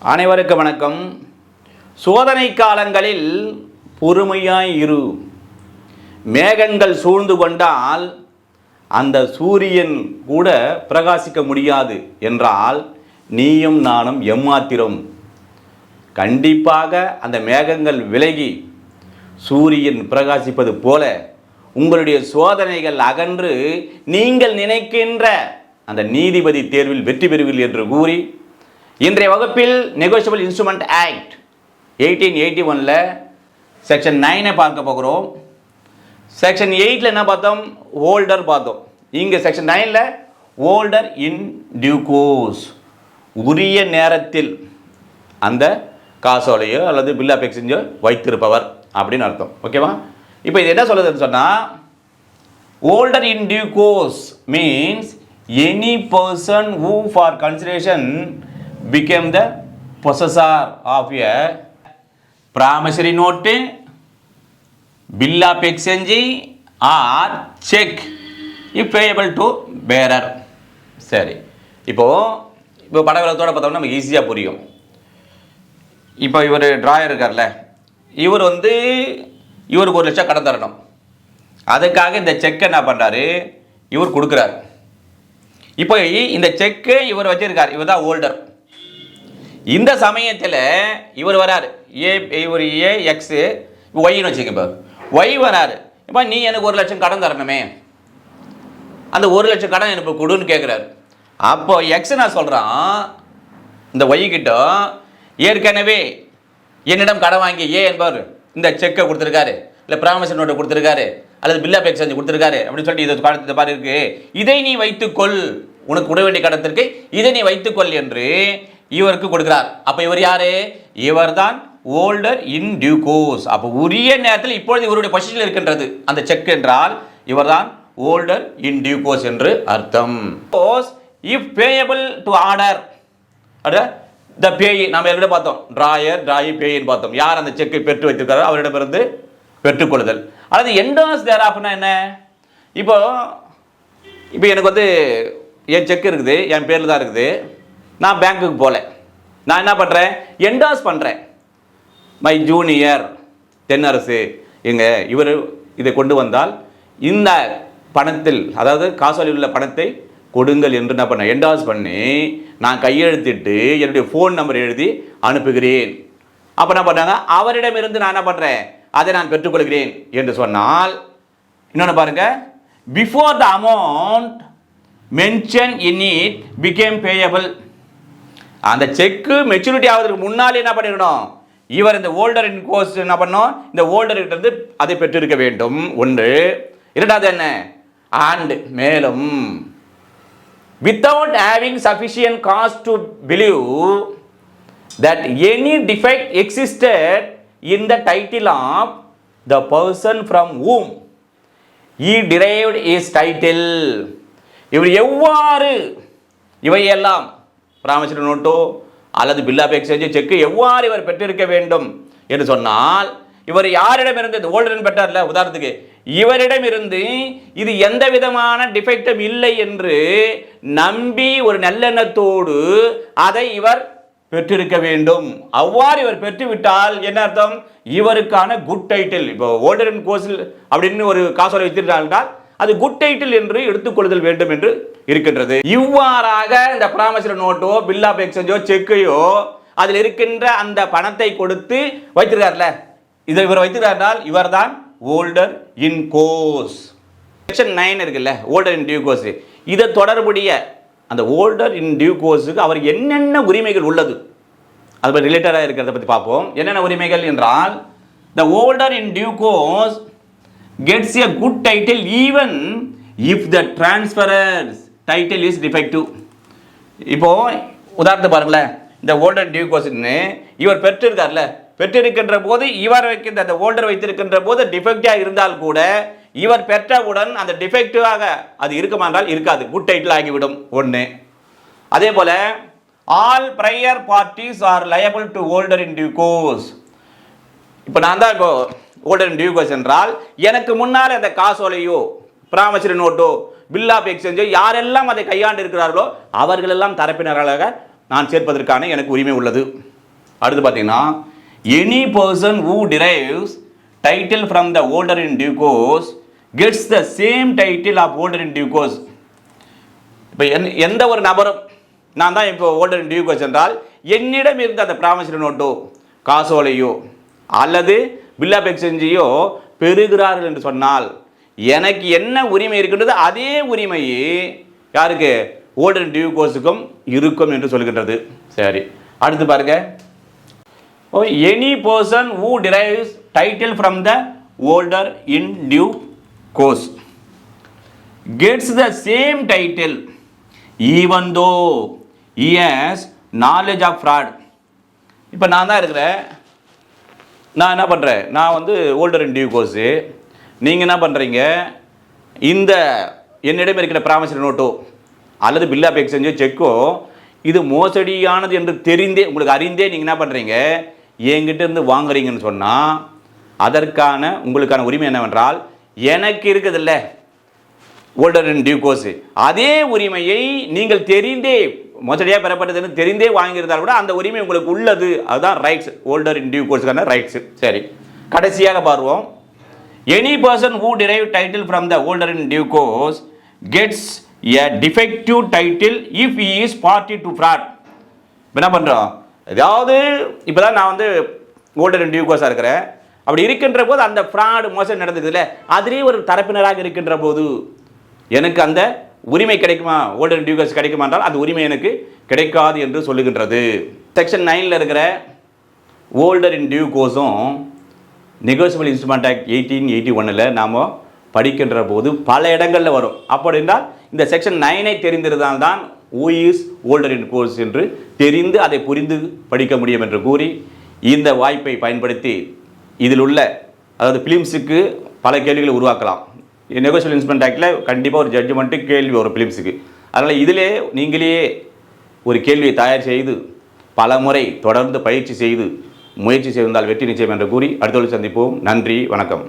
அனைவருக்கும் வணக்கம். சோதனை காலங்களில் பொறுமையாய் இரு. மேகங்கள் சூழ்ந்து கொண்டால் அந்த சூரியன் கூட பிரகாசிக்க முடியாது என்றால் நீயும் நானும் எம்மாத்திரம். கண்டிப்பாக அந்த மேகங்கள் விலகி சூரியன் பிரகாசிப்பது போல உங்களுடைய சோதனைகள் அகன்று நீங்கள் நினைக்கின்ற அந்த நீதிபதி தேர்வில் வெற்றி பெறுவீர்கள் என்று கூறி இன்றைய வகுப்பில் நெகோஷியபிள் இன்ஸ்ட்ருமெண்ட் ஆக்ட் 1881 செக்ஷன் 9 பார்க்க போகிறோம். செக்ஷன் 8 என்ன பார்த்தோம்? ஹோல்டர் பார்த்தோம். இங்கே section 9 holder in due course, உரிய நேரத்தில் அந்த காசோலையோ அல்லது பில் ஆஃப் எக்ஸ்சேஞ்சோ வைத்திருப்பவர் அப்படின்னு அர்த்தம். ஓகேவா? இப்போ இது என்ன சொல்லுதுன்னு சொன்னால், holder in due course means any person who for consideration became the possessor of a promissory note, bill of exchange or check if payable to bearer. சரி, இப்போ படவிலத்தோடு பார்த்தோம்னா நமக்கு ஈஸியாக புரியும். இப்போ இவர் டிராயர் இருக்கார்ல, இவருக்கு 1 லட்சம் கடன் தரணும். அதுக்காக இந்த செக்கை என்ன பண்ணுறாரு, இவர் கொடுக்குறாரு. இப்போ இந்த செக்கு இவர் வச்சிருக்கார், இவர் தான் ஹோல்டர். இந்த சமயத்தில் இவர் வராரு, இவர் எக்ஸு ஒய்ன்னு வச்சுக்க. ஒய் வராரு, இப்போ நீ எனக்கு 1 லட்சம் கடன் தரணுமே, அந்த 1 லட்சம் கடன் எனக்கு கொடுன்னு கேட்குறாரு. அப்போ எக்ஸ் நான் சொல்கிறான் இந்த ஒய்கிட்ட, ஏற்கனவே என்னிடம் கடன் வாங்கி என்பவர் இந்த செக்கை கொடுத்துருக்காரு, இல்லை ப்ராமிசரி நோட்டை கொடுத்துருக்காரு, அல்லது பில் ஆஃப் எக்ஸ்சேஞ்ச் கொடுத்துருக்காரு அப்படின்னு சொல்லி இதை காலத்தை பாரு இருக்கு, இதை நீ வைத்துக்கொள், உனக்கு விட வேண்டிய கடத்திற்கு இதை நீ வைத்துக்கொள் என்று இவருக்கு கொடுக்கிறார். அப்போ இவர் யாரு? இவர் தான் ஹோல்டர் இன் டியூ கோர்ஸ். அப்போ உரிய நேரத்தில் இப்பொழுது இவருடைய பொசிஷனில் இருக்கின்றது அந்த செக் என்றால் இவர் தான் ஹோல்டர் இன் டியூ கோர்ஸ் என்று அர்த்தம். இஃப் பேயபிள் டு ஆர்டர், த பேயி நம்ம எல்லாம் பார்த்தோம், டிராயர் டிராயி பேயின்னு பார்த்தோம். யார் அந்த செக்கை பெற்று வைத்திருக்காரோ அவரிடமிருந்து பெற்றுக்கொள்ளுதல். அல்லது என்டோஸ் தேர் ஆஃப்னா என்ன? இப்போ எனக்கு என் செக் இருக்குது, என் பேரில் தான் இருக்குது, நான் பேங்க்குக்கு போகல, நான் என்ன பண்ணுறேன், என்டாஸ் பண்ணுறேன். மை ஜூனியர் தென்னரசு இவர் இதை கொண்டு வந்தால் இந்த பணத்தில், அதாவது காசோலையில் உள்ள பணத்தை கொடுங்கள் என்று என்ன பண்ணேன், என்டாஸ் பண்ணி நான் கையெழுத்திட்டு என்னுடைய ஃபோன் நம்பர் எழுதி அனுப்புகிறேன். அப்போ என்ன பண்ணாங்க, அவரிடமிருந்து நான் என்ன பண்ணுறேன், அதை நான் பெற்றுக்கொள்கிறேன் என்று சொன்னால், இன்னொன்று பாருங்க, before the amount mention in it became payable. அந்த செக்கு மெச்சூரிட்டி ஆவதற்கு முன்னாலே என்ன பண்ணிடணும், இவர் இந்த ஹோல்டர் இன் கோர்ஸ் என்ன பண்ணோம், இந்த ஹோல்டர்கிட்ட இருந்து அதை பெற்றிருக்க வேண்டும். ஒன்று. இரண்டாவது என்ன, அண்ட் மேலும் without having sufficient cause to believe that any defect existed in the title of the person from whom he derived his title. இவர் எவ்வாறு இவையெல்லாம் ப்ராமிசரி நோட்டோ அல்லது பில் ஆஃப் எக்ஸ்சேஞ்ச் செக்கு எவ்வாறு இவர் பெற்றிருக்க வேண்டும் என்று சொன்னால், இவர் யாரிடமிருந்து இந்த ஹோல்டர் பெற்றார்ல, உதாரணத்துக்கு இவரிடமிருந்து இது எந்த விதமான டிஃபெக்டும் இல்லை என்று நம்பி ஒரு நல்லெண்ணத்தோடு அதை இவர் பெற்றிருக்க வேண்டும். அவ்வாறு இவர் பெற்றுவிட்டால் என்ன அர்த்தம், இவருக்கான குட் டைட்டில். இப்போ ஹோல்டர் இன் கோர்ஸ் அப்படின்னு ஒரு காசோலை வைத்திருந்தால் அது குட் டைட்டில் என்று எடுத்துக்கொள்ளுதல் வேண்டும் என்று இருக்கின்றது. இவ்வாறாக இந்த ப்ராமிசரி நோட்டோ பில் ஆஃப் எக்ஸ்சேஞ்சோ செக்கையோ அதில் இருக்கின்ற அந்த பணத்தை கொடுத்து வைத்திருக்கார்ல, இதை இவர் வைத்திருக்கார், இவர் தான் ஹோல்டர் இன் கோர்ஸ். செக்ஷன் 9 இருக்குல்ல, ஹோல்டர் இன் டியூ கோர்ஸ், இதை தொடர்புடைய அந்த ஹோல்டர் இன் டியூ கோர்ஸுக்கு அவர் என்னென்ன உரிமைகள் உள்ளது அது ரிலேட்டடாக இருக்கிறத பற்றி பார்ப்போம். என்னென்ன உரிமைகள் என்றால், the holder in due course gets a good title even if the transferer's title is defective. இப்போ உதாரணத்தை பாருங்களேன், இந்த ஹோல்டர் டியூ கோர்ஸ்னு இவர் பெற்றிருக்கார்ல, பெற்றிருக்கின்ற போது இவர் வைக்கின்ற அந்த ஹோல்டர் வைத்திருக்கின்ற போது டிஃபெக்டாக இருந்தால் கூட இவர் பெற்றவுடன் அந்த டிஃபெக்டிவாக அது இருக்குமானால் இருக்காது, குட் டைட்டில் ஆகிவிடும். ஒன்று. அதே போல all prior parties are liable to holder in due course. இப்போ நான் தான் இப்போ ஹோல்டர் இன் டியூ கோர்ஸ் என்றால், எனக்கு முன்னால் அந்த காசோலையோ ப்ராமிசரி நோட்டோ பில் ஆஃப் எக்ஸ்சேஞ்சோ யாரெல்லாம் அதை கையாண்டு இருக்கிறார்களோ அவர்களெல்லாம் தரப்பினராக நான் சேர்ப்பதற்கான எனக்கு உரிமை உள்ளது. அடுத்து பார்த்தீங்கன்னா any person who derives title from the holder in due course gets the same title of holder in due course. இப்போ எந்த ஒரு நபரும் நான் தான் இப்போ holder in due course என்றால் என்னிடம் இருந்த அந்த ப்ராமிசரி நோட்டோ காசோலையோ அல்லது பில் ஆஃப் எக்ஸ்சேஞ்சையோ பெறுகிறார்கள் என்று சொன்னால் எனக்கு என்ன உரிமை இருக்கின்றது அதே உரிமையே யாருக்கு holder in due courseக்கும் இருக்கும் என்று சொல்கின்றது. சரி, அடுத்து பாருங்க. Any person who derives title from the holder in due course gets the same title even though he has knowledge of fraud. இப்போ நான் தான் இருக்கிறேன், நான் என்ன பண்ணுறேன், நான் வந்து holder in due course, நீங்கள் என்ன பண்ணுறீங்க, இந்த என்னிடம் இருக்கிற ப்ராமிசரி நோட்டோ அல்லது பில் ஆஃப் எக்ஸ்சேஞ்சோ செக்கோ இது மோசடியானது என்று தெரிந்தே உங்களுக்கு அறிந்தே நீங்கள் என்ன பண்ணுறீங்க என்கிட்ட இருந்து வாங்குறீங்கன்னு சொன்னால் அதற்கான உங்களுக்கான உரிமை என்னவென்றால் எனக்கு இருக்குதில்ல holder in due course அதே உரிமையை நீங்கள் தெரிந்தே மோசடியாக பெறப்பட்டதுன்னு தெரிந்தே வாங்கியிருந்தால் கூட அந்த உரிமை உங்களுக்கு உள்ளது. அதுதான் ரைட்ஸ், holder in due courseக்கான ரைட்ஸ். சரி, கடைசியாக பார்ப்போம். Any person who derive title from the holder in due course gets a defective title if he is party to fraud. என்ன பண்ணுறோம், அதாவது இப்போ தான் நான் வந்து holder in due course இருக்கிறேன், அப்படி இருக்கின்ற போது அந்த ஃப்ராடு மோசடி நடந்துக்குதுல்ல அதிலே ஒரு தரப்பினராக இருக்கின்ற போது எனக்கு அந்த உரிமை கிடைக்குமா, holder in due course கிடைக்குமா என்றால் அந்த உரிமை எனக்கு கிடைக்காது என்று சொல்லுகின்றது. செக்ஷன் 9 இருக்கிற holder in due courseம் நெகோசியபிள் இன்ஸ்ட்ருமெண்ட் ஆக்ட் 1881 நாம் படிக்கின்ற போது பல இடங்களில் வரும். அப்படி என்றால் இந்த செக்ஷன் 9 தெரிந்திருந்தால் தான் who is holder in course என்று தெரிந்து அதை புரிந்து படிக்க முடியும் என்று கூறி இந்த வாய்ப்பை பயன்படுத்தி இதில் உள்ள அதாவது ஃபிலிம்ஸுக்கு பல கேள்விகளை உருவாக்கலாம். நெகோசியபிள் இன்ஸ்ட்ருமெண்ட் ஆக்டில் கண்டிப்பாக ஒரு ஜட்ஜ்மெண்ட்டு கேள்வி வரும் ஃபிலிம்ஸுக்கு. அதனால் இதிலே நீங்களே ஒரு கேள்வியை தயார் செய்து பல முறை தொடர்ந்து பயிற்சி செய்து முயற்சி செய்தால் வெற்றி நிச்சயம் என்று கூறி அடுத்த சந்திப்போம். நன்றி, வணக்கம்.